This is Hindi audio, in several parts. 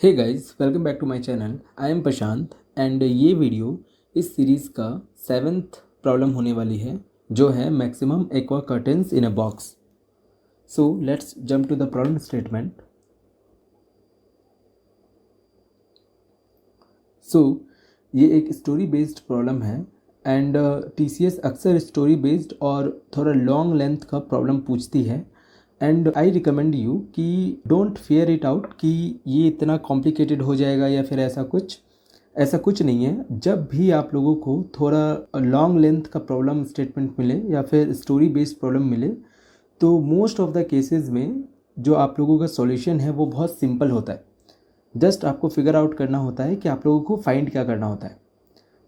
Hey guys, welcome back to my channel. I am Prashant and ये वीडियो इस सीरीज़ का 7th प्रॉब्लम होने वाली है, जो है maximum aqua curtains in a box. So let's jump to the problem statement. So ये एक स्टोरी बेस्ड प्रॉब्लम है एंड टीसीएस अक्सर स्टोरी बेस्ड और थोड़ा लॉन्ग लेंथ का प्रॉब्लम पूछती है एंड आई रिकमेंड यू कि डोंट फियर इट आउट कि ये इतना कॉम्प्लिकेटेड हो जाएगा या फिर ऐसा कुछ नहीं है। जब भी आप लोगों को थोड़ा लॉन्ग लेंथ का प्रॉब्लम स्टेटमेंट मिले या फिर स्टोरी बेस्ड प्रॉब्लम मिले, तो मोस्ट ऑफ द केसेस में जो आप लोगों का सॉल्यूशन है वो बहुत सिंपल होता है। जस्ट आपको फिगर आउट करना होता है कि आप लोगों को फाइंड क्या करना होता है।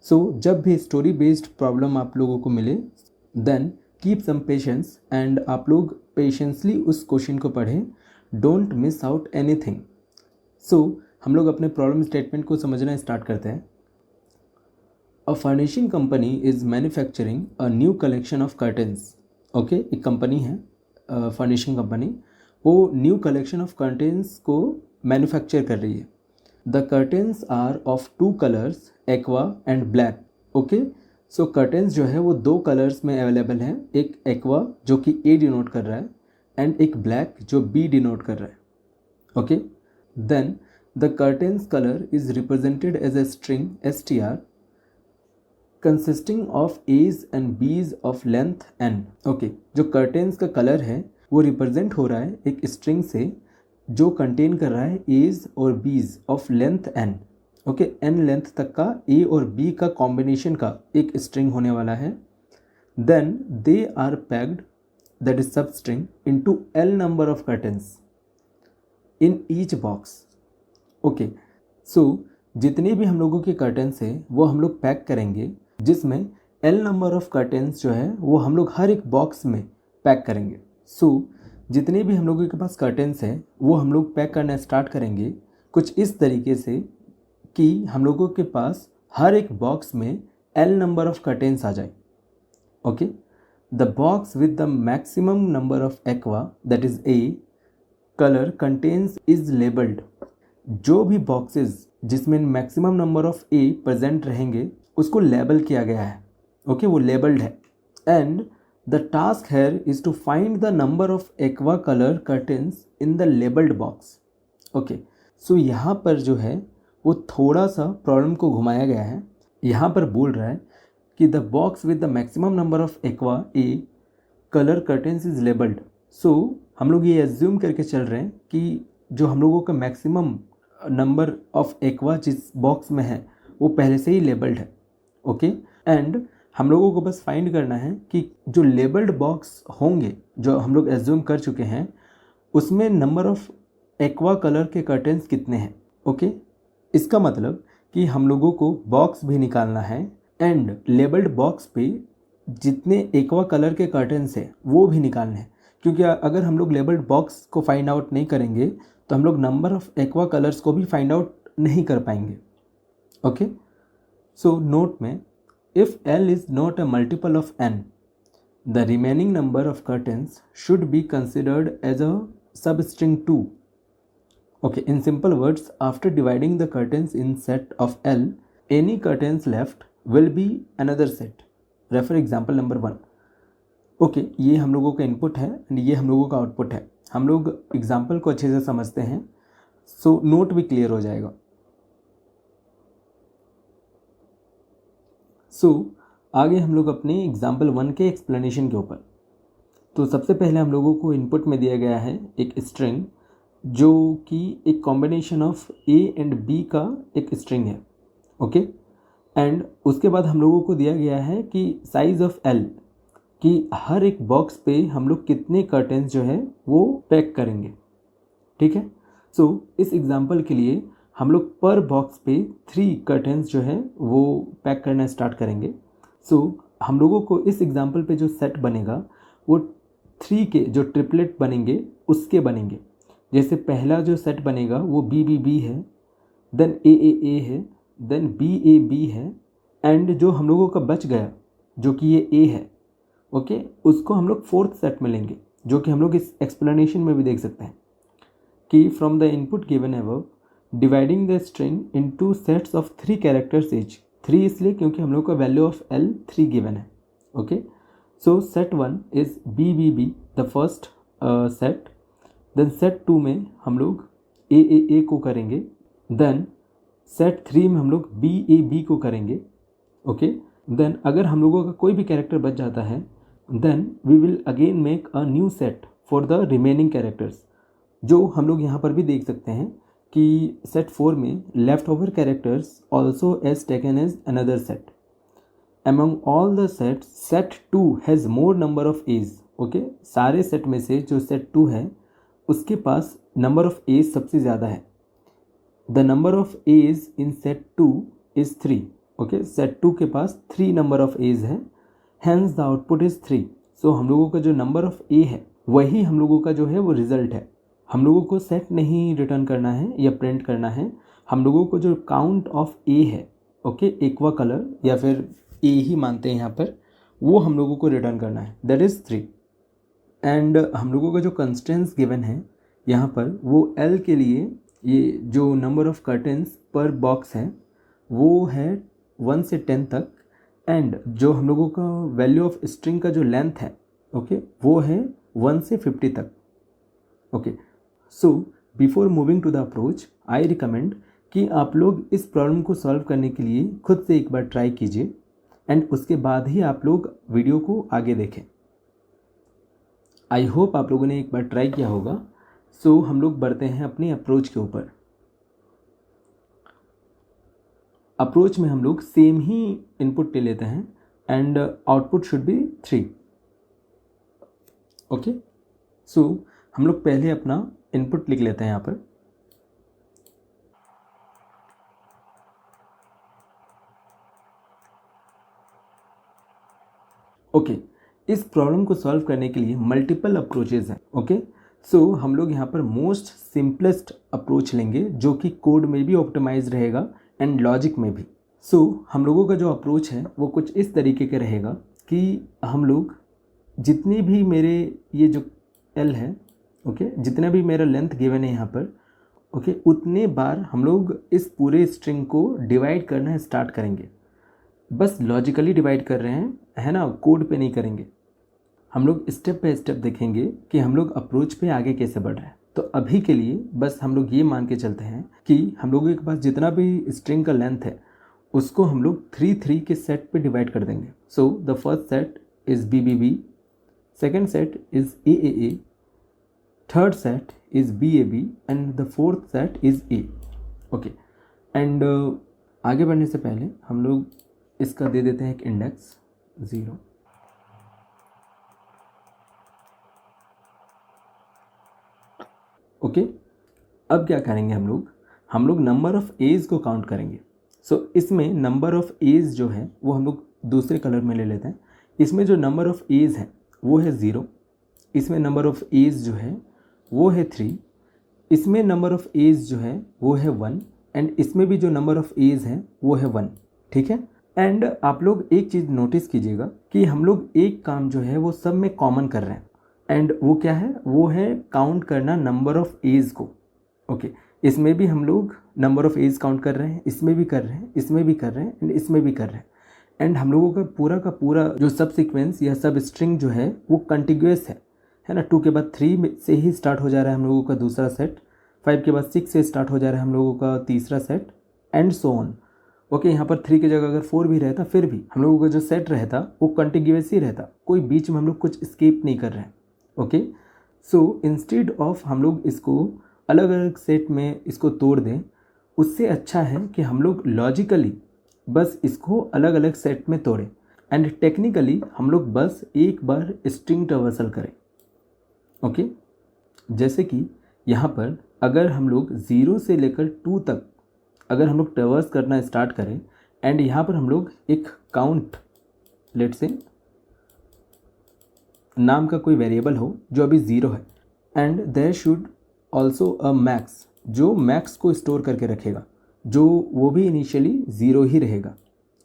सो जब भी स्टोरी बेस्ड प्रॉब्लम आप लोगों को मिले, then keep some patience and आप लोग पेशेंसली उस क्वेश्चन को पढ़ें। Don't miss out anything. So हम लोग अपने प्रॉब्लम स्टेटमेंट को समझना स्टार्ट करते हैं। A furnishing company is manufacturing a new collection of curtains. Okay, एक कंपनी है फर्निशिंग कंपनी, वो न्यू कलेक्शन ऑफ कर्टेंस को मैन्युफैक्चर कर रही है। The curtains are of 2 colours, aqua and black. Okay, so curtains जो है वो 2 कलर्स में अवेलेबल है, एक एक्वा जो कि ए डिनोट कर रहा है एंड एक ब्लैक जो बी डिनोट कर रहा है। Okay, then the curtains colour is represented as a string STR consisting of A's and B's of length N। Okay, जो कर्टेंस का कलर है वो रिप्रेजेंट हो रहा है एक स्ट्रिंग से जो कंटेन कर रहा है A's और B's of length N। Okay, N length तक का A और B का कॉम्बिनेशन का एक स्ट्रिंग होने वाला है। Then they are packed, that is sub string, into L number of curtains in each box. Okay, so जितने भी हम लोगों के कर्टेंस है वो हम लोग पैक करेंगे, जिसमें L नंबर ऑफ कर्टेंस जो है वो हम लोग हर एक बॉक्स में पैक करेंगे। सो जितने भी हम लोगों के पास कर्टेंस है वो हम लोग पैक करना स्टार्ट करेंगे कुछ इस तरीके से कि हम लोगों के पास हर एक बॉक्स में L नंबर ऑफ कर्टेंस आ जाए। Okay, the box with the maximum number of aqua, that is A colour contains is labelled. जो भी बॉक्सेस जिसमें maximum number of A present रहेंगे उसको लेबल किया गया है। ओके, वो लेबल्ड है। And the task here is to find the number of aqua colour curtains in the labelled box. Okay, so यहाँ पर जो है वो थोड़ा सा प्रॉब्लम को घुमाया गया है। यहाँ पर बोल रहा है कि the box with the maximum number of aqua A colour curtains is labelled. So हम लोग ये एज्यूम करके चल रहे हैं कि जो हम लोगों का मैक्सिमम नंबर ऑफ एक्वा जिस बॉक्स में है वो पहले से ही लेबल्ड है। ओके, एंड हम लोगों को बस फाइंड करना है कि जो लेबल्ड बॉक्स होंगे जो हम लोग एज्यूम कर चुके हैं उसमें नंबर ऑफ एक्वा कलर के कर्टेंस कितने हैं। ओके, इसका मतलब कि हम लोगों को बॉक्स भी निकालना है एंड लेबल्ड बॉक्स पे जितने एक्वा कलर के कर्टेंस है वो भी निकालने हैं, क्योंकि अगर हम लोग लेबल्ड बॉक्स को फाइंड आउट नहीं करेंगे तो हम लोग नंबर ऑफ एक्वा कलर्स को भी फाइंड आउट नहीं कर पाएंगे। ओके, सो नोट में if L is not a multiple of N, the remaining number of curtains should be considered as a substring 2. Okay, in simple words, after dividing the curtains in set of L, any curtains left will be another set. Refer example number 1. Okay, ये हम लोगों का इनपुट है एंड ये हम लोगों का आउटपुट है। हम लोग एग्जाम्पल को अच्छे से समझते हैं, सो नोट भी क्लियर हो जाएगा। सो आगे हम लोग अपने एग्जाम्पल 1 के एक्सप्लेनेशन के ऊपर। तो सबसे पहले हम लोगों को इनपुट में दिया गया है एक स्ट्रिंग जो कि एक combination of A and B का एक स्ट्रिंग है। ओके, एंड उसके बाद हम लोगों को दिया गया है कि साइज़ ऑफ L, कि हर एक बॉक्स पे हम लोग कितने कर्टेंस जो है वो पैक करेंगे। ठीक है, सो इस एग्जांपल के लिए हम लोग पर बॉक्स पे 3 कर्टेंस जो है वो पैक करना स्टार्ट करेंगे। सो हम लोगों को इस एग्जांपल पे जो सेट बनेगा वो 3 के जो ट्रिपलेट बनेंगे उसके बनेंगे। जैसे पहला जो सेट बनेगा वो BBB है, देन AAA है, देन BAB है, एंड जो हम लोगों का बच गया जो कि ये A है, ओके, उसको हम लोग 4th सेट में लेंगे, जो कि हम लोग इस एक्सप्लेनेशन में भी देख सकते हैं कि from the input given above dividing the string into sets of 3 characters each. 3 इसलिए क्योंकि हम लोग का वैल्यू ऑफ एल 3 गिवन है। Okay, so set 1 is B B B the first set, then set 2 में हम लोग ए को करेंगे, देन सेट 3 में हम लोग बी को करेंगे। ओके, देन अगर हम लोगों का कोई भी कैरेक्टर बच जाता है then we will again make a new set for the remaining characters. जो हम लोग यहाँ पर भी देख सकते हैं कि सेट 4 में left over characters also as taken as another set. among all the sets set 2 has more number of a's। Okay, सारे सेट में से जो सेट 2 है उसके पास नंबर ऑफ एज सबसे ज़्यादा है। The number of A's in set 2 is 3। Okay, set 2 के पास 3 नंबर ऑफ एज है, hence the output is 3। So हम लोगों का जो नंबर ऑफ ए है वही हम लोगों का जो है वो रिजल्ट है। हम लोगों को सेट नहीं रिटर्न करना है या प्रिंट करना है, हम लोगों को जो काउंट ऑफ ए है, ओके, एक्वा कलर या फिर ए ही मानते हैं यहाँ पर, वो हम लोगों को रिटर्न करना है, दैट इज़ 3। एंड हम लोगों का जो कंस्टेंट्स गिवन है यहाँ पर वो एल के लिए ये जो नंबर ऑफ कर्टेंस पर बॉक्स है वो है 1 से 10 तक, एंड जो हम लोगों का वैल्यू ऑफ स्ट्रिंग का जो लेंथ है, ओके, वो है 1 से 50 तक। Okay, so before moving to the approach I recommend कि आप लोग इस प्रॉब्लम को सॉल्व करने के लिए खुद से एक बार ट्राई कीजिए एंड उसके बाद ही आप लोग वीडियो को आगे देखें। आई होप आप लोगों ने एक बार ट्राई किया होगा। सो हम लोग बढ़ते हैं अपनी अप्रोच के ऊपर। अप्रोच में हम लोग सेम ही इनपुट ले लेते हैं and output should be 3। Okay, so हम लोग पहले अपना इनपुट लिख लेते हैं यहाँ पर। ओके, इस प्रॉब्लम को सॉल्व करने के लिए मल्टीपल अप्रोचेज हैं। ओके, सो हम लोग यहाँ पर मोस्ट सिंपलेस्ट अप्रोच लेंगे जो कि कोड में भी ऑप्टिमाइज रहेगा एंड लॉजिक में भी। सो हम लोगों का जो अप्रोच है वो कुछ इस तरीके का रहेगा कि हम लोग जितनी भी मेरे ये जो एल है, ओके, जितना भी मेरा लेंथ गिवन है यहाँ पर, ओके, उतने बार हम लोग इस पूरे स्ट्रिंग को डिवाइड करना स्टार्ट करेंगे। बस लॉजिकली डिवाइड कर रहे हैं, है ना, कोड पे नहीं करेंगे। हम लोग स्टेप बाय स्टेप देखेंगे कि हम लोग अप्रोच पे आगे कैसे बढ़ रहे हैं। तो अभी के लिए बस हम लोग ये मान के चलते हैं कि हम लोगों के पास जितना भी स्ट्रिंग का लेंथ है उसको हम लोग 3 के सेट पे डिवाइड कर देंगे। So the first set is BBB, second set is AAA, third set is BAB and the fourth set is A। Okay, and आगे बढ़ने से पहले हम लोग इसका दे देते हैं एक इंडेक्स 0। ओके, अब क्या करेंगे हम लोग नंबर ऑफ़ एज को काउंट करेंगे। सो इसमें नंबर ऑफ़ एज जो है वो हम लोग दूसरे कलर में ले लेते हैं। इसमें जो नंबर ऑफ़ एज है वो है 0, इसमें नंबर ऑफ़ एज जो है वो है 3, इसमें नंबर ऑफ़ एज जो है वो है 1 एंड इसमें भी जो नंबर ऑफ़ एज है वो है 1। ठीक है, एंड आप लोग एक चीज़ नोटिस कीजिएगा कि हम लोग एक काम जो है वो सब में कॉमन कर रहे हैं, एंड वो क्या है, वो है काउंट करना नंबर ऑफ़ एज को। ओके, इसमें भी हम लोग नंबर ऑफ़ एज काउंट कर रहे हैं, इसमें भी कर रहे हैं, इसमें भी कर रहे हैं एंड इसमें भी कर रहे हैं। एंड हम लोगों का पूरा जो सब सीक्वेंस या सब स्ट्रिंग जो है वो कंटिग्यूस है ना। 2 के बाद 3 से ही स्टार्ट हो जा रहा है हम लोगों का दूसरा सेट, 5 के बाद 6 से स्टार्ट हो जा रहा है हम लोगों का तीसरा set and so on. Okay, यहाँ पर 3 की जगह अगर 4 भी रहता फिर भी हम लोगों का जो सेट रहता वो कंटिग्यूस ही रहता, कोई बीच में हम लोग कुछ स्किप नहीं कर रहे हैं। ओके, सो इंस्टेड ऑफ हम लोग इसको अलग अलग सेट में इसको तोड़ दें, उससे अच्छा है कि हम लोग लॉजिकली बस इसको अलग अलग सेट में तोड़ें एंड टेक्निकली हम लोग बस एक बार स्ट्रिंग ट्रावर्सल करें। ओके, जैसे कि यहाँ पर अगर हम लोग 0 से लेकर 2 तक अगर हम लोग ट्रावर्स करना स्टार्ट करें एंड यहाँ पर हम लोग एक काउंट लेट से नाम का कोई वेरिएबल हो जो अभी 0 है and there should also a max जो मैक्स को स्टोर करके रखेगा, जो वो भी इनिशियली 0 ही रहेगा।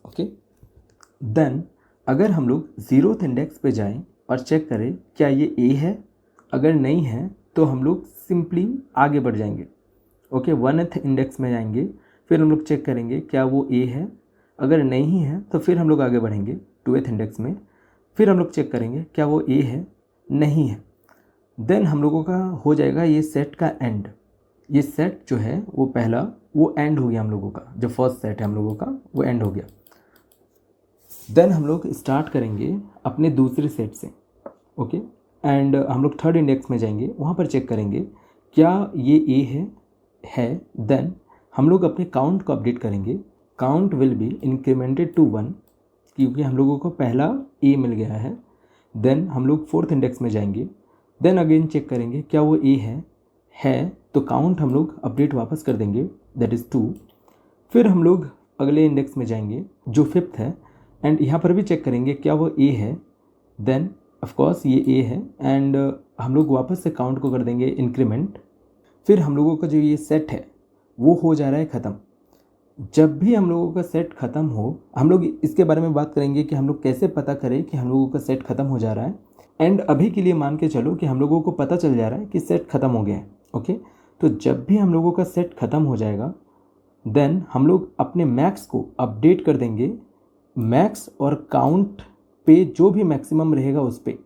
ओके, देन अगर हम लोग 0th इंडेक्स पे जाएं और चेक करें क्या ये A है, अगर नहीं है तो हम लोग सिंपली आगे बढ़ जाएंगे। ओके 1th इंडेक्स में जाएंगे, फिर हम लोग चेक करेंगे क्या वो ए है, अगर नहीं है तो फिर हम लोग आगे बढ़ेंगे 2th इंडेक्स में, फिर हम लोग चेक करेंगे क्या वो ए है, नहीं है, देन हम लोगों का हो जाएगा ये सेट का एंड। ये सेट जो है वो पहला वो एंड हो गया हम लोगों का, जो फर्स्ट सेट है हम लोगों का वो एंड हो गया। देन हम लोग स्टार्ट करेंगे अपने दूसरे सेट से, ओके एंड हम लोग 3rd इंडेक्स में जाएंगे, वहाँ पर चेक करेंगे क्या ये ए है। देन हम लोग अपने काउंट को अपडेट करेंगे, count will be incremented to 1 क्योंकि हम लोगों को पहला ए मिल गया है। देन हम लोग 4th इंडेक्स में जाएंगे, देन अगेन चेक करेंगे क्या वो ए है तो काउंट हम लोग अपडेट वापस कर देंगे, दैट इज़ 2। फिर हम लोग अगले इंडेक्स में जाएंगे जो 5th है एंड यहाँ पर भी चेक करेंगे क्या वो ए है, देन ऑफकोर्स ये ए है एंड हम लोग वापस से काउंट को कर देंगे इंक्रीमेंट। फिर हम लोगों का जो ये सेट है वो हो जा रहा है ख़त्म। जब भी हम लोगों का सेट ख़त्म हो, हम लोग इसके बारे में बात करेंगे कि हम लोग कैसे पता करें कि हम लोगों का सेट ख़त्म हो जा रहा है। एंड अभी के लिए मान के चलो कि हम लोगों को पता चल जा रहा है कि सेट ख़त्म हो गया है, ओके। तो जब भी हम लोगों का सेट ख़त्म हो जाएगा देन हम लोग अपने मैक्स को अपडेट कर देंगे, मैक्स और काउंट पे जो भी मैक्सिमम रहेगा उस पे।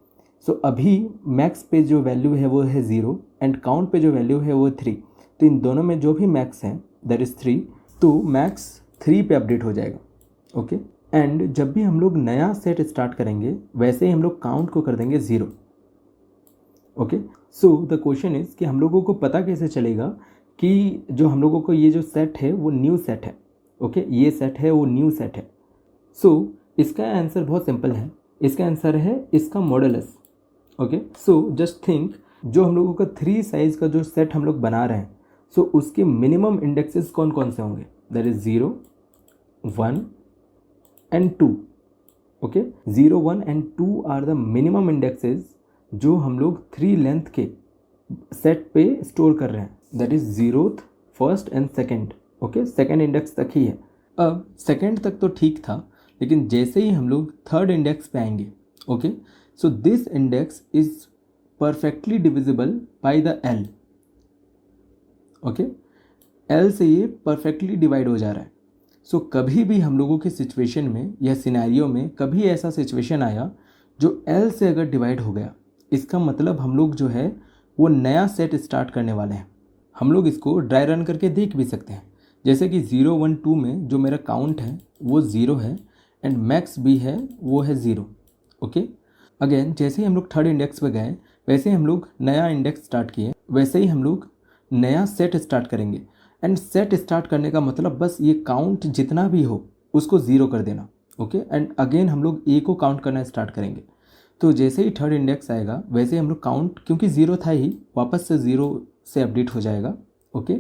सो अभी मैक्स पे जो वैल्यू है वो है 0 एंड काउंट पे जो वैल्यू है वो 3, तो इन दोनों में जो भी मैक्स है दैट इज़ 3, तो मैक्स 3 पे अपडेट हो जाएगा, ओके। एंड जब भी हम लोग नया सेट स्टार्ट करेंगे वैसे ही हम लोग काउंट को कर देंगे 0, okay. So the question is कि हम लोगों को पता कैसे चलेगा कि जो हम लोगों को ये जो सेट है वो न्यू सेट है, ओके ये सेट है वो न्यू सेट है। सो इसका आंसर बहुत सिंपल है, इसका आंसर है इसका modulus, okay. So just think जो हम लोगों का 3 साइज़ का जो सेट हम लोग बना रहे हैं, सो उसके मिनिमम इंडेक्सेस कौन कौन से होंगे, that is 0, 1 and 2, okay. 0, 1 and 2 are the minimum indexes जो हम लोग 3 लेंथ के सेट पे स्टोर कर रहे हैं, that is 0th, 1st and 2nd, okay. 2nd index तक ही है। अब 2nd तक तो ठीक था, लेकिन जैसे ही हम लोग 3rd इंडेक्स पे आएंगे, okay, so this index is perfectly divisible by the L, okay. L से ये परफेक्टली डिवाइड हो जा रहा है। सो कभी भी हम लोगों के सिचुएशन में या सिनेरियो में कभी ऐसा सिचुएशन आया जो L से अगर डिवाइड हो गया, इसका मतलब हम लोग जो है वो नया सेट स्टार्ट करने वाले हैं। हम लोग इसको ड्राई रन करके देख भी सकते हैं, जैसे कि 0, 1, 2 में जो मेरा काउंट है वो 0 है एंड मैक्स भी है वो है 0, ओके। अगेन जैसे ही हम लोग 3rd इंडेक्स पे गए वैसे ही हम लोग नया इंडेक्स स्टार्ट किए, वैसे ही हम लोग नया सेट स्टार्ट करेंगे। एंड सेट स्टार्ट करने का मतलब बस ये काउंट जितना भी हो उसको 0 कर देना, ओके। एंड अगेन हम लोग ए को काउंट करना स्टार्ट करेंगे। तो जैसे ही 3rd इंडेक्स आएगा वैसे ही हम लोग काउंट, क्योंकि 0 था ही, वापस से 0 से अपडेट हो जाएगा, ओके।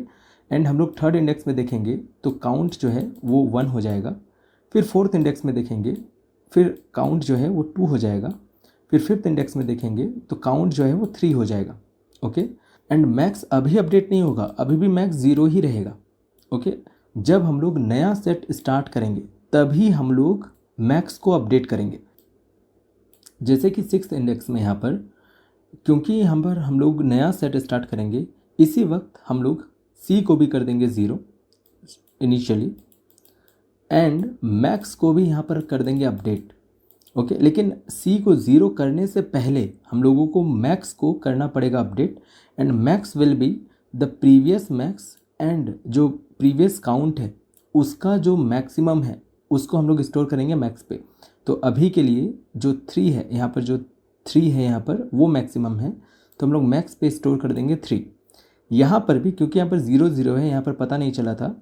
एंड हम लोग 3rd इंडेक्स में देखेंगे तो काउंट जो है वो 1 हो जाएगा। फिर 4th इंडेक्स में देखेंगे फिर काउंट जो है वो 2 हो जाएगा। फिर 5th इंडेक्स में देखेंगे तो काउंट जो है वो 3 हो जाएगा, ओके। एंड मैक्स अभी अपडेट नहीं होगा, अभी भी मैक्स 0 ही रहेगा, ओके। जब हम लोग नया सेट स्टार्ट करेंगे तभी हम लोग मैक्स को अपडेट करेंगे। जैसे कि 6th इंडेक्स में यहाँ पर, क्योंकि यहाँ पर हम लोग नया सेट स्टार्ट करेंगे, इसी वक्त हम लोग सी को भी कर देंगे 0 इनिशियली एंड मैक्स को भी यहाँ पर कर देंगे अपडेट, ओके। लेकिन सी को 0 करने से पहले हम लोगों को मैक्स को करना पड़ेगा update and max will be the previous max and जो प्रीवियस काउंट है उसका जो मैक्सिमम है उसको हम लोग स्टोर करेंगे मैक्स पे। तो अभी के लिए जो 3 है यहाँ पर, जो 3 है यहाँ पर वो मैक्सिमम है, तो हम लोग मैक्स पे स्टोर कर देंगे 3। यहाँ पर भी क्योंकि यहाँ पर 0, 0 है, यहाँ पर पता नहीं चला था,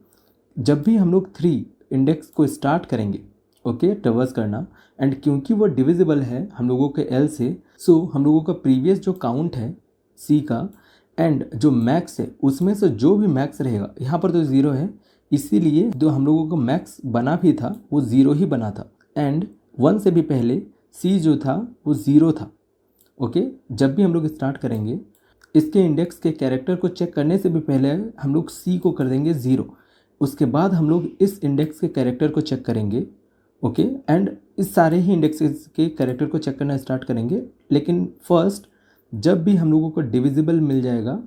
जब भी हम लोग 3 इंडेक्स को स्टार्ट करेंगे, ओके, ट्रवर्स करना, एंड क्योंकि वो डिविजिबल है हम लोगों के L से, सो हम लोगों का प्रीवियस जो काउंट है C का एंड जो मैक्स है उसमें से जो भी मैक्स रहेगा, यहाँ पर तो 0 है, इसीलिए जो हम लोगों का मैक्स बना भी था वो 0 ही बना था एंड 1 से भी पहले C जो था वो 0 था, ओके। जब भी हम लोग स्टार्ट करेंगे इसके इंडेक्स के कैरेक्टर को चेक करने से भी पहले हम लोग C को कर देंगे 0, उसके बाद हम लोग इस इंडेक्स के कैरेक्टर को चेक करेंगे, ओके। एंड इस सारे ही इंडेक्सेस के कैरेक्टर को चेक करना स्टार्ट करेंगे। लेकिन फर्स्ट जब भी हम लोगों को डिविजिबल मिल जाएगा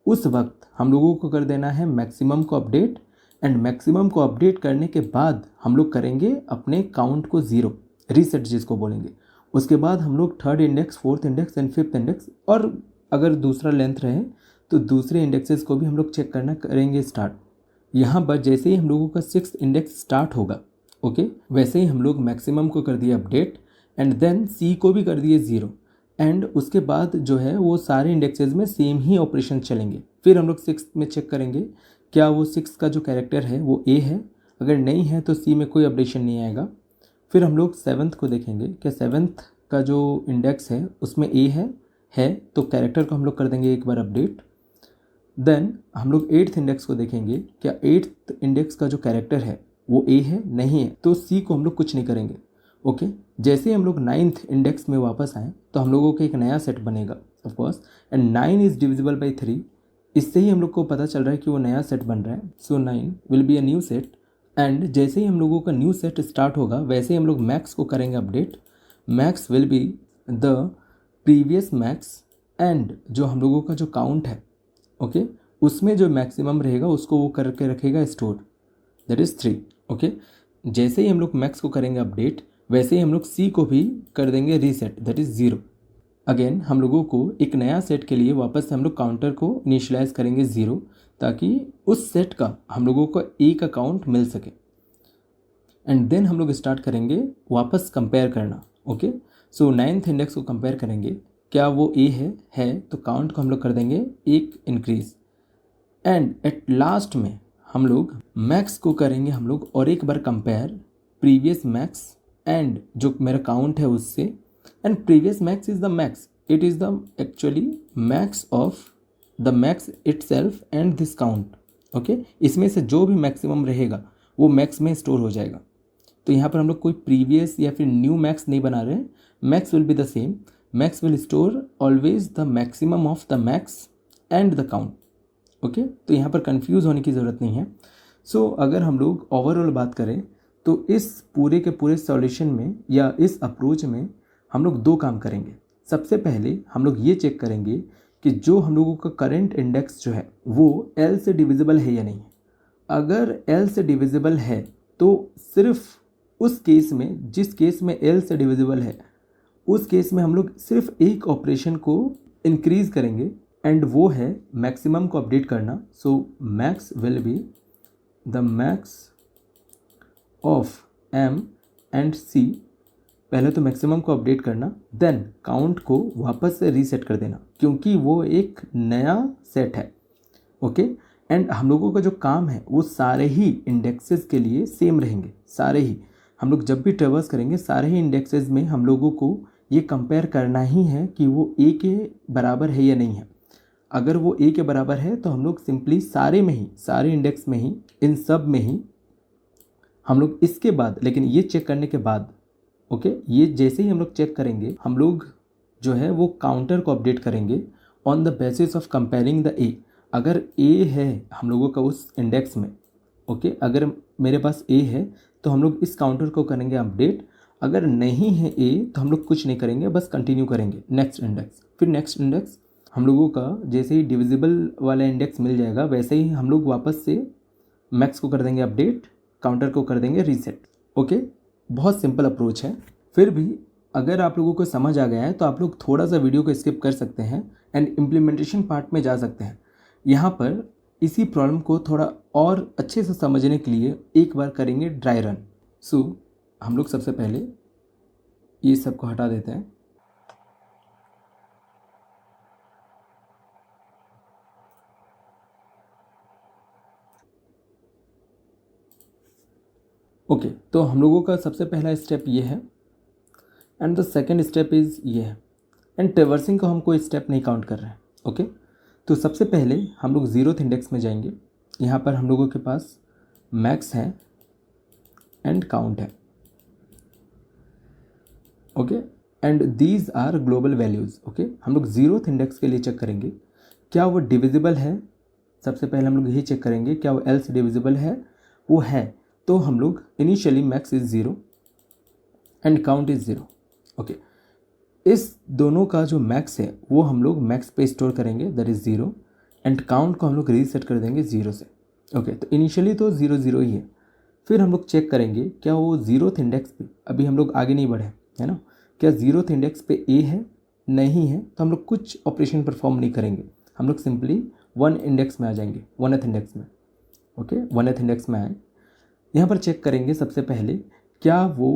उस वक्त हम लोगों को कर देना है मैक्सिमम को अपडेट, एंड मैक्सिमम को अपडेट करने के बाद हम लोग करेंगे अपने काउंट को 0, रीसेट जिसको बोलेंगे। उसके बाद हम लोग third index, fourth index and fifth index, और अगर दूसरा लेंथ रहे तो दूसरे इंडेक्सेस को भी हम लोग चेक करना करेंगे स्टार्ट। यहाँ पर जैसे ही हम लोगों का सिक्स्थ इंडेक्स स्टार्ट होगा, ओके, वैसे ही हम लोग मैक्सिमम को कर दिए अपडेट, एंड देन सी को भी कर दिए 0, एंड उसके बाद जो है वो सारे इंडेक्सेस में सेम ही ऑपरेशन चलेंगे। फिर हम लोग सिक्स्थ में चेक करेंगे क्या वो सिक्स का जो कैरेक्टर है वो ए है, अगर नहीं है तो सी में कोई अपडेशन नहीं आएगा। फिर हम लोग सेवन्थ को देखेंगे क्या सेवन्थ का जो इंडेक्स है उसमें ए है तो कैरेक्टर को हम लोग कर देंगे एक बार अपडेट। देन हम लोग एट्थ इंडेक्स को देखेंगे क्या एट्थ इंडेक्स का जो कैरेक्टर है वो ए है, नहीं है तो सी को हम लोग कुछ नहीं करेंगे। ओके, जैसे ही हम लोग नाइन्थ इंडेक्स में वापस आएँ तो हम लोगों का एक नया सेट बनेगा of course, and 9 is divisible by 3। इससे ही हम लोग को पता चल रहा है कि वो नया सेट बन रहा है। सो 9 will be a new set, and जैसे ही हम लोगों का न्यू सेट स्टार्ट होगा वैसे ही हम लोग मैक्स को करेंगे update. Max will be the previous max, and जो हम लोगों का जो काउंट है, ओके, उसमें जो मैक्सिमम रहेगा उसको वो करके रखेगा स्टोर, दैट इज़ 3। ओके, जैसे ही हम लोग मैक्स को करेंगे अपडेट वैसे ही हम लोग सी को भी कर देंगे रीसेट, दैट इज़ 0। अगेन हम लोगों को एक नया सेट के लिए वापस से हम लोग काउंटर को इनिशियलाइज करेंगे 0, ताकि उस सेट का हम लोगों को ए का काउंट मिल सके, एंड देन हम लोग स्टार्ट करेंगे वापस कंपेयर करना। ओके, सो नाइन्थ इंडेक्स को कंपेयर करेंगे क्या वो ए है तो काउंट को हम लोग कर देंगे एक इंक्रीज, एंड एट लास्ट में हम लोग मैक्स को करेंगे हम लोग और एक बार कंपेयर प्रीवियस मैक्स एंड जो मेरा काउंट है उससे, and previous max is the max, it is the actually max of the max itself and this count. Okay, इसमें से जो भी मैक्सिमम रहेगा वो मैक्स में स्टोर हो जाएगा। तो यहाँ पर हम लोग कोई प्रीवियस या फिर न्यू मैक्स नहीं बना रहे हैं, max will be the same, max will store always the maximum of the max and the count. Okay, तो यहाँ पर कंफ्यूज होने की ज़रूरत नहीं है। सो अगर हम लोग ओवरऑल बात करें तो इस पूरे के पूरे सॉल्यूशन में या इस अप्रोच में हम लोग दो काम करेंगे। सबसे पहले हम लोग ये चेक करेंगे कि जो हम लोगों का करंट इंडेक्स जो है वो L से डिविजिबल है या नहीं है। अगर L से डिविजिबल है तो सिर्फ उस केस में, जिस केस में L से डिविजिबल है उस केस में हम लोग सिर्फ एक ऑपरेशन को इंक्रीज करेंगे, एंड वो है मैक्सिमम को अपडेट करना। So max will be the max of M and C। पहले तो मैक्सिमम को अपडेट करना, देन काउंट को वापस से रीसेट कर देना, क्योंकि वो एक नया सेट है। ओके, एंड हम लोगों का जो काम है वो सारे ही इंडेक्सेस के लिए सेम रहेंगे। सारे ही हम लोग जब भी ट्रेवर्स करेंगे सारे ही इंडेक्सेस में हम लोगों को ये कंपेयर करना ही है कि वो ए के बराबर है या नहीं है। अगर वो ए के बराबर है तो हम लोग सिंपली सारे में ही, सारे इंडेक्स में ही, इन सब में ही हम लोग इसके बाद, लेकिन ये चेक करने के बाद, ओके, ये जैसे ही हम लोग चेक करेंगे हम लोग जो है वो काउंटर को अपडेट करेंगे on the basis of comparing the ए। अगर ए है हम लोगों का उस इंडेक्स में, ओके, अगर मेरे पास ए है तो हम लोग इस काउंटर को करेंगे अपडेट, अगर नहीं है ए तो हम लोग कुछ नहीं करेंगे, बस कंटिन्यू करेंगे नेक्स्ट इंडेक्स। फिर नेक्स्ट इंडेक्स हम लोगों का जैसे ही डिविजिबल वाला इंडेक्स मिल जाएगा वैसे ही हम लोग वापस से मैक्स को कर देंगे अपडेट, काउंटर को कर देंगे रीसेट। ओके, बहुत सिंपल अप्रोच है। फिर भी अगर आप लोगों को समझ आ गया है तो आप लोग थोड़ा सा वीडियो को स्किप कर सकते हैं एंड इम्प्लीमेंटेशन पार्ट में जा सकते हैं। यहाँ पर इसी प्रॉब्लम को थोड़ा और अच्छे से समझने के लिए एक बार करेंगे ड्राई रन। सो हम लोग सबसे पहले ये सब को हटा देते हैं। ओके, तो हम लोगों का सबसे पहला स्टेप ये है and the second step is ये है, एंड ट्रेवर्सिंग को हम कोई स्टेप नहीं काउंट कर रहे हैं। ओके, तो सबसे पहले हम लोग 0th इंडेक्स में जाएंगे। यहाँ पर हम लोगों के पास मैक्स है एंड काउंट है। Okay, and these are global values. Okay, हम लोग 0th इंडेक्स के लिए चेक करेंगे क्या वो डिविजिबल है। सबसे पहले हम लोग यही चेक करेंगे क्या वो L से डिविजिबल है, वो है तो हम लोग initially max is 0 and count is 0। Okay, इस दोनों का जो मैक्स है वो हम लोग मैक्स पे स्टोर करेंगे, दैट इज़ 0, एंड काउंट को हम लोग रीसेट कर देंगे 0 से। ओके, तो इनिशियली तो 0 0 ही है। फिर हम लोग चेक करेंगे क्या वो 0th इंडेक्स पे, अभी हम लोग आगे नहीं बढ़े है ना, क्या 0th इंडेक्स पे ए है, नहीं है तो हम लोग कुछ ऑपरेशन परफॉर्म नहीं करेंगे, हम लोग सिंपली 1 इंडेक्स में आ जाएंगे, 1th इंडेक्स में। ओके, 1th इंडेक्स में आए, यहाँ पर चेक करेंगे सबसे पहले क्या वो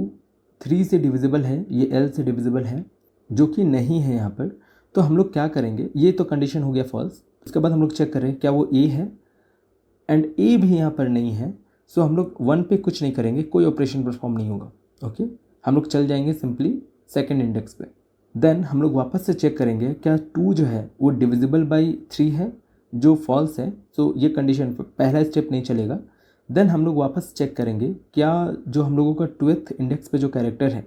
3 से डिविजिबल है, ये L से डिविजिबल है, जो कि नहीं है यहाँ पर। तो हम लोग क्या करेंगे, ये तो कंडीशन हो गया फॉल्स। उसके बाद हम लोग चेक करें क्या वो ए है, एंड ए भी यहाँ पर नहीं है, सो हम लोग 1 पे कुछ नहीं करेंगे, कोई ऑपरेशन परफॉर्म नहीं होगा। ओके, हम लोग चल जाएंगे सिंपली 2nd इंडेक्स पे। देन हम लोग वापस से चेक करेंगे क्या 2 जो है वो डिविजिबल बाई 3 है, जो फॉल्स है, सो ये कंडीशन पहला स्टेप नहीं चलेगा। देन हम लोग वापस चेक करेंगे क्या जो हम लोगों का 12th इंडेक्स पे जो कैरेक्टर है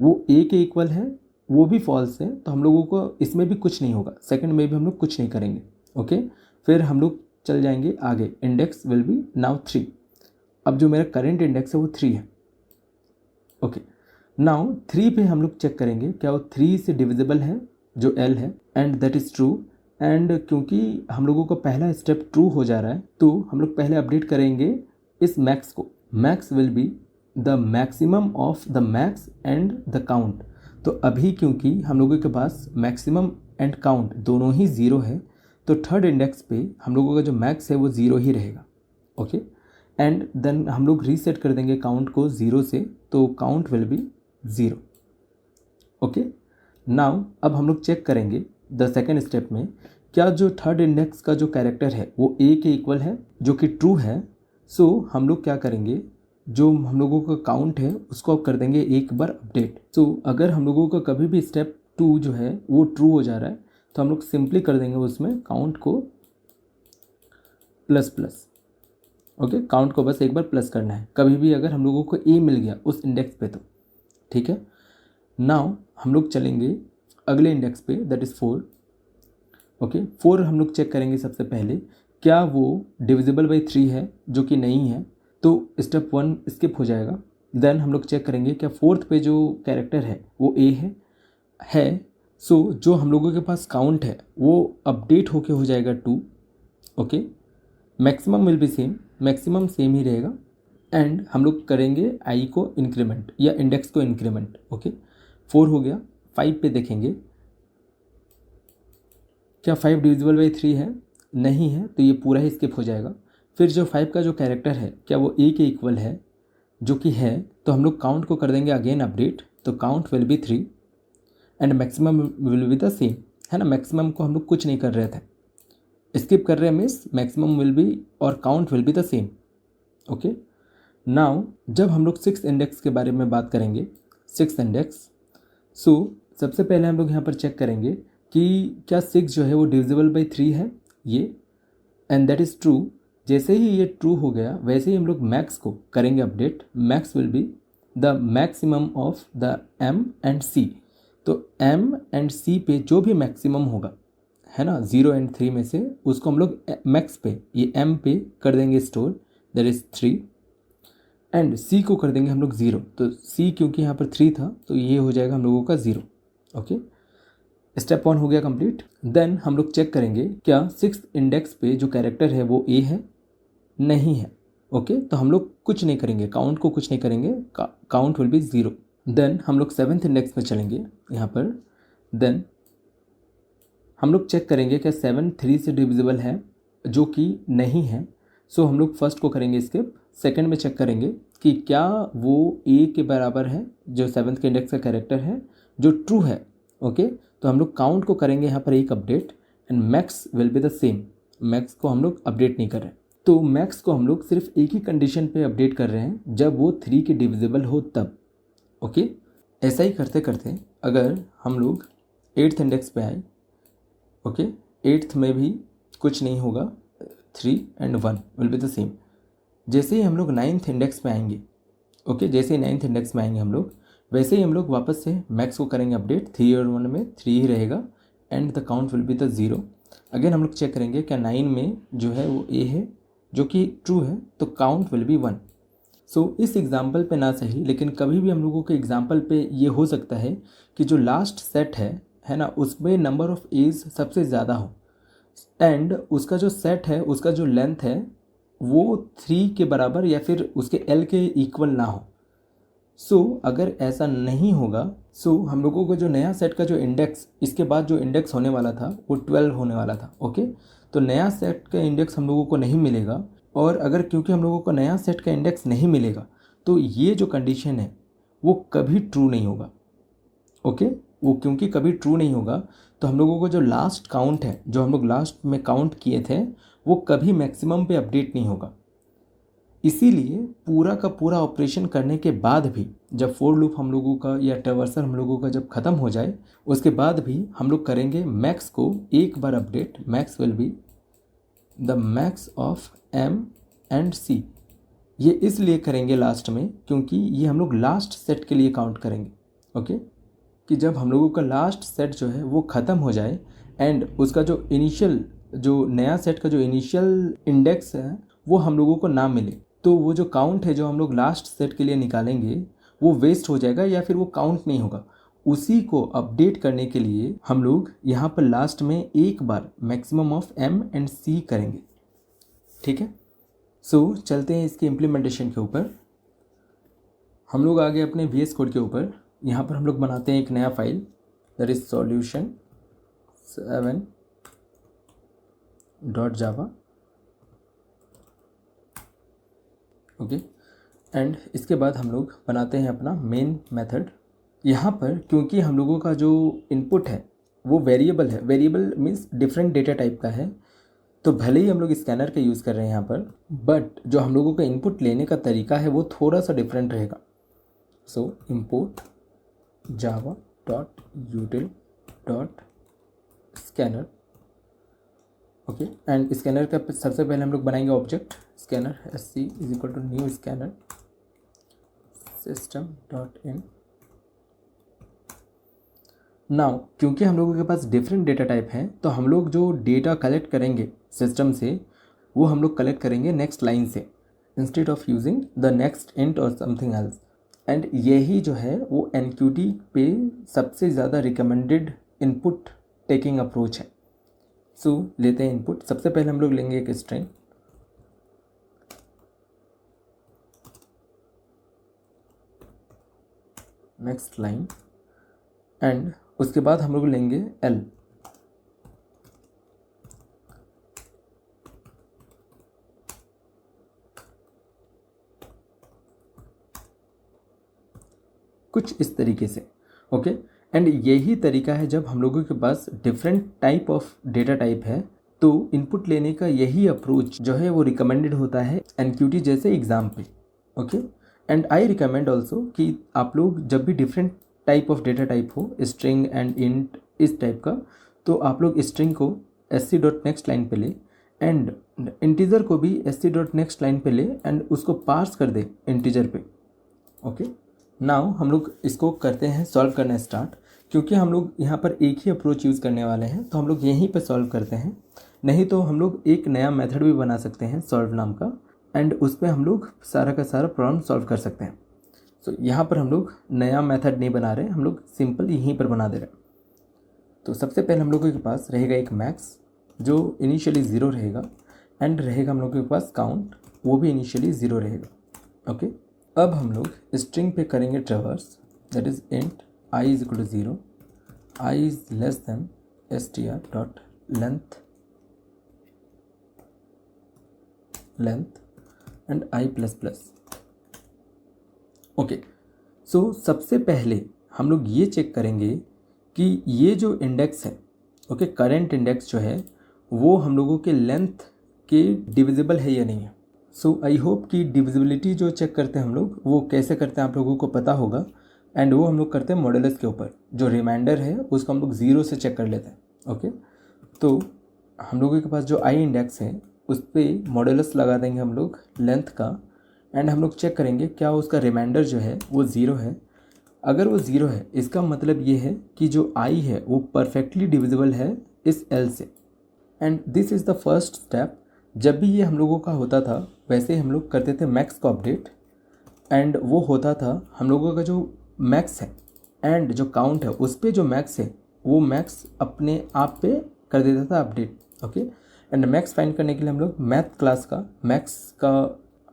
वो ए के इक्वल है, वो भी फॉल्स है, तो हम लोगों को इसमें भी कुछ नहीं होगा, 2nd में भी हम लोग कुछ नहीं करेंगे। ओके, फिर हम लोग चल जाएंगे आगे, इंडेक्स विल बी नाउ 3। अब जो मेरा करेंट इंडेक्स है वो 3 है। ओके, नाउ 3 पे हम लोग चेक करेंगे क्या वो 3 से डिविजिबल है, जो L है, and that is true. And क्योंकि हम लोगों का पहला स्टेप ट्रू हो जा रहा है, तो हम लोग पहले अपडेट करेंगे इस मैक्स को। Max will be the maximum of the max and the count. तो अभी क्योंकि हम लोगों के पास मैक्सिमम एंड काउंट दोनों ही 0 है, तो 3rd इंडेक्स पे हम लोगों का जो मैक्स है वो 0 ही रहेगा। ओके, एंड देन हम लोग रीसेट कर देंगे काउंट को 0 से, तो count will B 0। Okay, now अब हम लोग चेक करेंगे द 2nd स्टेप में क्या जो 3rd इंडेक्स का जो कैरेक्टर है वो ए के इक्वल है, जो कि ट्रू है। सो हम लोग क्या करेंगे, जो हम लोगों का काउंट है उसको अब कर देंगे एक बार अपडेट। सो अगर हम लोगों का कभी भी स्टेप 2 जो है वो ट्रू हो जा रहा है, तो हम लोग सिंपली कर देंगे उसमें काउंट को प्लस प्लस। ओके, काउंट को बस एक बार प्लस करना है, कभी भी अगर हम लोगों को ए मिल गया उस इंडेक्स पे तो ठीक है। नाउ हम लोग चलेंगे अगले इंडेक्स पे, दैट इज़ 4। ओके, 4 हम लोग चेक करेंगे सबसे पहले क्या वो डिविजिबल बाई 3 है, जो कि नहीं है, तो स्टेप 1 स्किप हो जाएगा। देन हम लोग चेक करेंगे क्या 4th पे जो कैरेक्टर है वो ए है। सो जो हम लोगों के पास काउंट है वो अपडेट होके हो जाएगा 2। Okay, maximum will be same, maximum same ही रहेगा, एंड हम लोग करेंगे आई को इंक्रीमेंट या इंडेक्स को इंक्रीमेंट। ओके, 4 हो गया। 5 पे देखेंगे क्या 5 डिविजिबल बाई 3 है, नहीं है, तो ये पूरा ही स्किप हो जाएगा। फिर जो 5 का जो कैरेक्टर है क्या वो ए के इक्वल है, जो कि है, तो हम लोग काउंट को कर देंगे अगेन अपडेट, तो count will be 3 and maximum will be the same, है ना। मैक्सिमम को हम लोग कुछ नहीं कर रहे थे, स्किप कर रहे हैं मिस, मैक्सिमम विल बी और count will be the same. Okay, now जब हम लोग 6th इंडेक्स के बारे में बात करेंगे, 6th इंडेक्स, सो सबसे पहले हम लोग यहाँ पर चेक करेंगे कि क्या 6 जो है वो डिविजिबल बाई 3 है, ये, एंड दैट इज़ ट्रू। जैसे ही ये ट्रू हो गया वैसे ही हम लोग मैक्स को करेंगे update, max will be the maximum of the M and C. तो एम एंड सी पे जो भी मैक्सिमम होगा, है ना, 0 एंड 3 में से, उसको हम लोग मैक्स पे, ये एम पे कर देंगे स्टोर, दैट इज़ 3, एंड सी को कर देंगे हम लोग 0। तो सी क्योंकि यहाँ पर 3 था तो ये हो जाएगा हम लोगों का 0। ओके, स्टेप 1 हो गया कंप्लीट। देन हम लोग चेक करेंगे क्या 6th इंडेक्स पे जो कैरेक्टर है वो ए है, नहीं है। ओके, तो हम लोग कुछ नहीं करेंगे, काउंट को कुछ नहीं करेंगे, काउंट विल बी 0। देन हम लोग 7th इंडेक्स में चलेंगे यहाँ पर। देन हम लोग चेक करेंगे क्या 7 3 से डिविजिबल है, जो कि नहीं है। सो हम लोग फर्स्ट को करेंगे स्किप, 2nd में चेक करेंगे कि क्या वो ए के बराबर है, जो 7th के इंडेक्स का कैरेक्टर है, जो ट्रू है। ओके, तो हम लोग काउंट को करेंगे यहाँ पर एक update, and max will be the same, max को हम लोग अपडेट नहीं कर रहे। तो मैक्स को हम लोग सिर्फ एक ही कंडीशन पे अपडेट कर रहे हैं, जब वो 3 के डिविजिबल हो तब। ओके, ऐसा ही करते करते अगर हम लोग 8th इंडेक्स पे आए, ओके, 8th में भी कुछ नहीं होगा, 3 and 1 will be the same. जैसे ही हम लोग 9th इंडेक्स में आएंगे, ओके, जैसे ही 9th इंडेक्स में आएंगे हम लोग, वैसे ही हम लोग वापस से मैक्स को करेंगे अपडेट, 3 और 1 में 3 ही रहेगा, and the count will be the 0। Again हम लोग चेक करेंगे क्या 9 में जो है वो ए है, जो कि ट्रू है, तो काउंट विल बी 1। सो इस एग्जाम्पल पे ना सही, लेकिन कभी भी हम लोगों के एग्जाम्पल पे ये हो सकता है कि जो लास्ट सेट है ना, उसमें नंबर ऑफ एज सबसे ज़्यादा हो। एंड उसका जो सेट है, उसका जो लेंथ है वो 3 के बराबर या फिर उसके एल के इक्वल ना हो। अगर ऐसा नहीं होगा, हम लोगों को जो नया सेट का जो इंडेक्स, इसके बाद जो इंडेक्स होने वाला था वो 12 होने वाला था। ओके, तो नया सेट का इंडेक्स हम लोगों को नहीं मिलेगा। और अगर क्योंकि हम लोगों को नया सेट का इंडेक्स नहीं मिलेगा तो ये जो कंडीशन है वो कभी ट्रू नहीं होगा। ओके, वो क्योंकि कभी ट्रू नहीं होगा तो हम लोगों को जो लास्ट काउंट है, जो हम लोग लास्ट में काउंट किए थे, वो कभी मैक्सिमम पे अपडेट नहीं होगा। इसीलिए पूरा का पूरा ऑपरेशन करने के बाद भी जब फोर लूप हम लोगों का या ट्रैवर्सल हम लोगों का जब ख़त्म हो जाए, उसके बाद भी हम लोग करेंगे मैक्स को एक बार update. Max will be the max of M and C. ये इसलिए करेंगे लास्ट में क्योंकि ये हम लोग लास्ट सेट के लिए काउंट करेंगे। ओके, कि जब हम लोगों का लास्ट सेट जो है वो ख़त्म हो जाए एंड उसका जो इनिशियल, जो नया सेट का जो इनिशियल इंडेक्स है वो हम लोगों को ना मिले, तो वो जो काउंट है जो हम लोग लास्ट सेट के लिए निकालेंगे वो वेस्ट हो जाएगा या फिर वो काउंट नहीं होगा। उसी को अपडेट करने के लिए हम लोग यहाँ पर लास्ट में एक बार मैक्सिमम ऑफ एम एंड सी करेंगे। ठीक है, चलते हैं इसके इम्प्लीमेंटेशन के ऊपर। हम लोग आगे अपने VS कोड के ऊपर, यहाँ पर हम लोग बनाते हैं एक नया file, that is solution7.java। Okay, and इसके बाद हम लोग बनाते हैं अपना मेन मेथड। यहाँ पर क्योंकि हम लोगों का जो इनपुट है वो वेरिएबल है, variable means different data type का है, तो भले ही हम लोग स्कैनर का यूज़ कर रहे हैं यहाँ पर, बट जो हम लोगों का इनपुट लेने का तरीका है वो थोड़ा सा डिफरेंट रहेगा। import java.util.scanner। Okay, and scanner का सबसे पहले हम लोग बनाएंगे object scanner sc is equal to new scanner system.in। Now क्योंकि हम लोगों के पास डिफरेंट डेटा टाइप हैं तो हम लोग जो डेटा कलेक्ट करेंगे सिस्टम से वो हम लोग कलेक्ट करेंगे नेक्स्ट लाइन से, instead of using the next int और समथिंग एल्स। एंड यही जो है वो NQT पे सबसे ज़्यादा रिकमेंडेड इनपुट टेकिंग अप्रोच है। लेते हैं इनपुट। सबसे पहले हम लोग लेंगे एक स्ट्रिंग, नेक्स्ट लाइन, एंड उसके बाद हम लोग लेंगे L। कुछ इस तरीके से। ओके, एंड यही तरीका है जब हम लोगों के पास different type of data type है तो इनपुट लेने का यही अप्रोच जो है वो रिकमेंडेड होता है NQT जैसे एग्ज़ाम पे। Okay, and I recommend also कि आप लोग जब भी different type of data type हो, स्ट्रिंग एंड इंट इस टाइप का, तो आप लोग स्ट्रिंग को sc.next लाइन पे ले एंड इंटीजर को भी sc.next लाइन पे ले एंड उसको पार्स कर दे इंटीजर पे। ओके, नाउ हम लोग इसको करते हैं सॉल्व करना स्टार्ट। क्योंकि हम लोग यहाँ पर एक ही अप्रोच यूज़ करने वाले हैं तो हम लोग यहीं पे सॉल्व करते हैं, नहीं तो हम लोग एक नया मेथड भी बना सकते हैं सॉल्व नाम का, एंड उस पर हम लोग सारा का सारा प्रॉब्लम सॉल्व कर सकते हैं। यहाँ पर हम लोग नया मेथड नहीं बना रहे, हम लोग सिंपल यहीं पर बना दे रहे हैं। तो सबसे पहले हम लोगों के पास रहेगा एक मैक्स जो इनिशियली 0 रहेगा, एंड रहेगा हम लोगों के पास काउंट, वो भी इनिशियली 0 रहेगा। ओके, अब हम लोग स्ट्रिंग पे करेंगे traverse, that is int I is equal to 0, I is less than str.length and I plus plus. Okay, सबसे पहले हम लोग ये चेक करेंगे कि ये जो इंडेक्स है, ओके, करेंट इंडेक्स जो है वो हम लोगों के लेंथ के डिविजिबल है या नहीं है। आई होप कि डिविजिबिलिटी जो चेक करते हैं हम लोग वो कैसे करते हैं आप लोगों को पता होगा, एंड वो हम लोग करते हैं मॉडुलस के ऊपर। जो रिमाइंडर है उसको हम लोग 0 से चेक कर लेते हैं। ओके, तो हम लोगों के पास जो आई इंडेक्स है उस पर मॉडुलस लगा देंगे हम लोग लेंथ का, एंड हम लोग चेक करेंगे क्या उसका रिमाइंडर जो है वो 0 है। अगर वो 0 है इसका मतलब ये है कि जो आई है वो परफेक्टली डिविजिबल है इस L से, and this is the first step. जब भी ये हम लोगों का होता था वैसे हम लोग करते थे मैक्स को अपडेट, एंड वो होता था हम लोगों का जो मैक्स है एंड जो काउंट है उस पर जो मैक्स है वो मैक्स अपने आप पे कर देता था update. Okay. And max find करने के लिए हम लोग मैथ क्लास का मैक्स का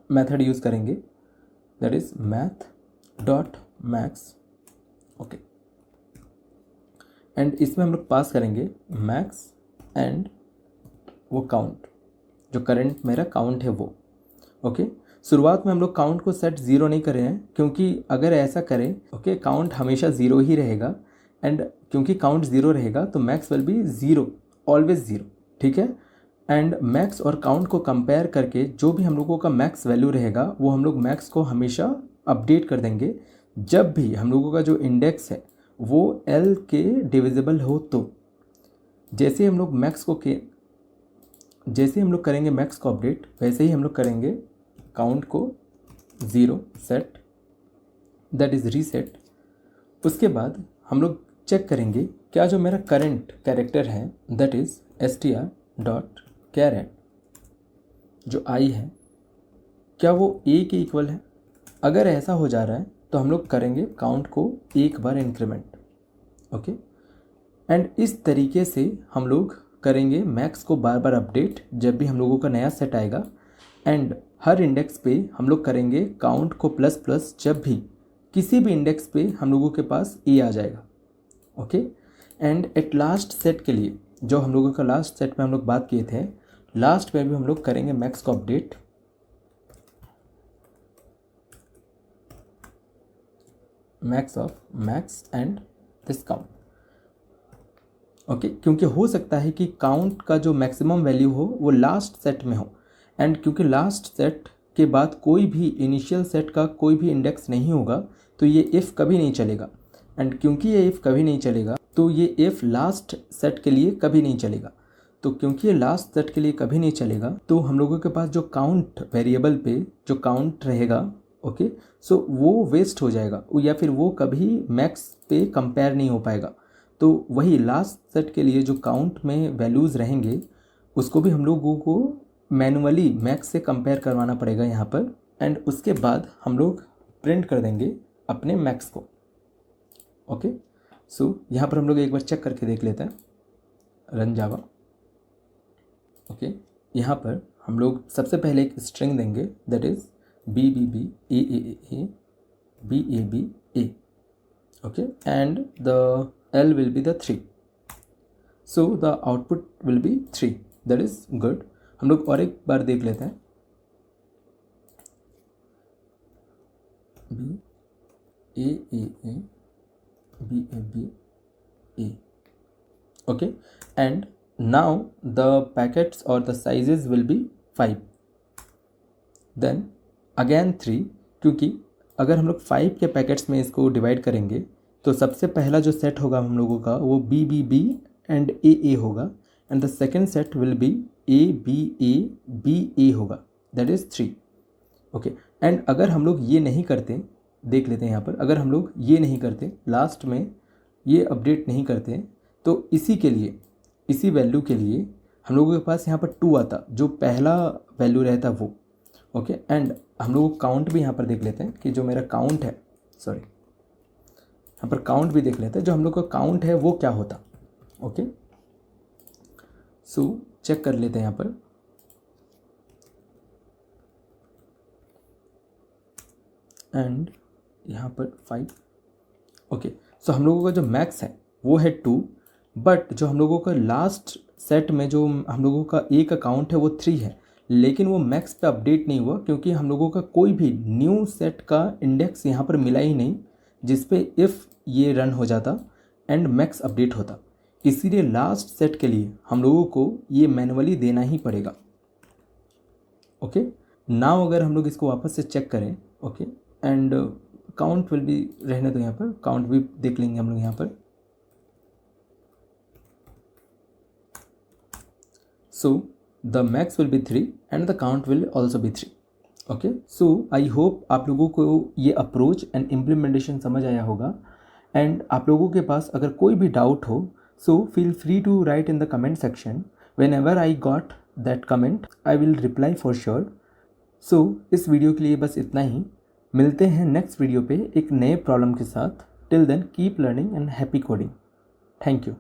मेथड यूज़ करेंगे, that is math dot max. Okay, and इसमें हम लोग पास करेंगे मैक्स एंड वो काउंट, जो करंट मेरा काउंट है वो। ओके, शुरुआत में हम लोग काउंट को सेट ज़ीरो नहीं कर रहे हैं, क्योंकि अगर ऐसा करें ओके काउंट हमेशा ज़ीरो ही रहेगा, एंड क्योंकि काउंट ज़ीरो रहेगा तो max will be zero, always zero, ठीक है। एंड मैक्स और काउंट को कंपेयर करके जो भी हम लोगों का मैक्स वैल्यू रहेगा वो हम लोग मैक्स को हमेशा अपडेट कर देंगे जब भी हम लोगों का जो इंडेक्स है वो एल के डिविजिबल हो। तो जैसे हम लोग करेंगे मैक्स को अपडेट, वैसे ही हम लोग करेंगे काउंट को zero set, that is reset. उसके बाद हम लोग चेक करेंगे क्या जो मेरा करंट कैरेक्टर है that is str dot char at जो आई है क्या वो ए के इक्वल है। अगर ऐसा हो जा रहा है तो हम लोग करेंगे काउंट को एक बार इंक्रीमेंट। ओके, एंड इस तरीके से हम लोग करेंगे मैक्स को बार बार अपडेट जब भी हम लोगों का नया सेट आएगा, एंड हर इंडेक्स पे हम लोग करेंगे काउंट को प्लस प्लस जब भी किसी भी इंडेक्स पे हम लोगों के पास ए आ जाएगा। Okay, and at last set के लिए जो हम लोगों का लास्ट सेट में हम लोग बात किए थे, लास्ट में भी हम लोग करेंगे मैक्स को update, max of max and this count. Okay, क्योंकि हो सकता है कि काउंट का जो मैक्सिमम वैल्यू हो वो लास्ट सेट में हो, एंड क्योंकि लास्ट सेट के बाद कोई भी इनिशियल सेट का कोई भी इंडेक्स नहीं होगा तो ये इफ़ कभी नहीं चलेगा, एंड क्योंकि ये इफ़ कभी नहीं चलेगा तो ये इफ़ लास्ट सेट के लिए कभी नहीं चलेगा। तो क्योंकि ये लास्ट सेट के लिए कभी नहीं चलेगा तो हम लोगों के पास जो काउंट वेरिएबल पे जो काउंट रहेगा ओके सो वो वेस्ट हो जाएगा, या फिर वो कभी मैक्स पे कंपेयर नहीं हो पाएगा। तो वही लास्ट सेट के लिए जो काउंट में वैल्यूज़ रहेंगे उसको भी हम लोगों को मैनुअली मैक्स से कंपेयर करवाना पड़ेगा यहाँ पर, एंड उसके बाद हम लोग प्रिंट कर देंगे अपने मैक्स को। ओके, सो यहाँ पर हम लोग एक बार चेक करके देख लेते हैं, रन जावा। ओके, यहाँ पर हम लोग सबसे पहले एक स्ट्रिंग देंगे that is B B B A A A B A B A. Okay, and the L will be the 3, so the output will be 3, that is good. हम लोग और एक बार देख लेते हैं, B A B A B A. Okay, and now the packets और the sizes will be 5, then again 3, क्योंकि अगर हम लोग 5 के पैकेट्स में इसको डिवाइड करेंगे तो सबसे पहला जो सेट होगा हम लोगों का वो B B B and A होगा, and the second set will be A B A होगा, दैट इज़ 3। ओके, एंड अगर हम लोग ये नहीं करते, देख लेते हैं यहाँ पर, अगर हम लोग ये नहीं करते लास्ट में ये अपडेट नहीं करते तो इसी वैल्यू के लिए हम लोगों के पास यहाँ पर 2 आता, जो पहला वैल्यू रहता वो। ओके, एंड हम लोग काउंट भी यहाँ पर देख लेते हैं कि जो मेरा काउंट है, सॉरी यहाँ पर काउंट भी देख लेते हैं, जो हम लोग का काउंट है वो क्या होता। ओके, सो चेक कर लेते हैं यहाँ पर, एंड यहाँ पर 5। ओके, सो हम लोगों का जो मैक्स है वो है 2, बट जो हम लोगों का लास्ट सेट में जो हम लोगों का ए का काउंट है वो 3 है, लेकिन वो मैक्स पे अपडेट नहीं हुआ क्योंकि हम लोगों का कोई भी न्यू सेट का इंडेक्स यहाँ पर मिला ही नहीं जिस पे इफ़ ये रन हो जाता एंड मैक्स अपडेट होता। इसीलिए लास्ट सेट के लिए हम लोगों को ये मैनुअली देना ही पड़ेगा। ओके, नाउ अगर हम लोग इसको वापस से चेक करें, okay, and count will B रहने दो, यहाँ पर काउंट भी देख लेंगे हम लोग यहाँ पर। So the max will be 3 and the count will also be 3। Okay, so I hope आप लोगों को ये अप्रोच एंड इम्प्लीमेंटेशन समझ आया होगा, एंड आप लोगों के पास अगर कोई भी डाउट हो so feel free to write in the comment section. Whenever I got that comment I will reply for sure. So इस वीडियो के लिए बस इतना ही, मिलते हैं नेक्स्ट वीडियो पे एक नए प्रॉब्लम के साथ। Till then keep learning and happy coding. Thank you.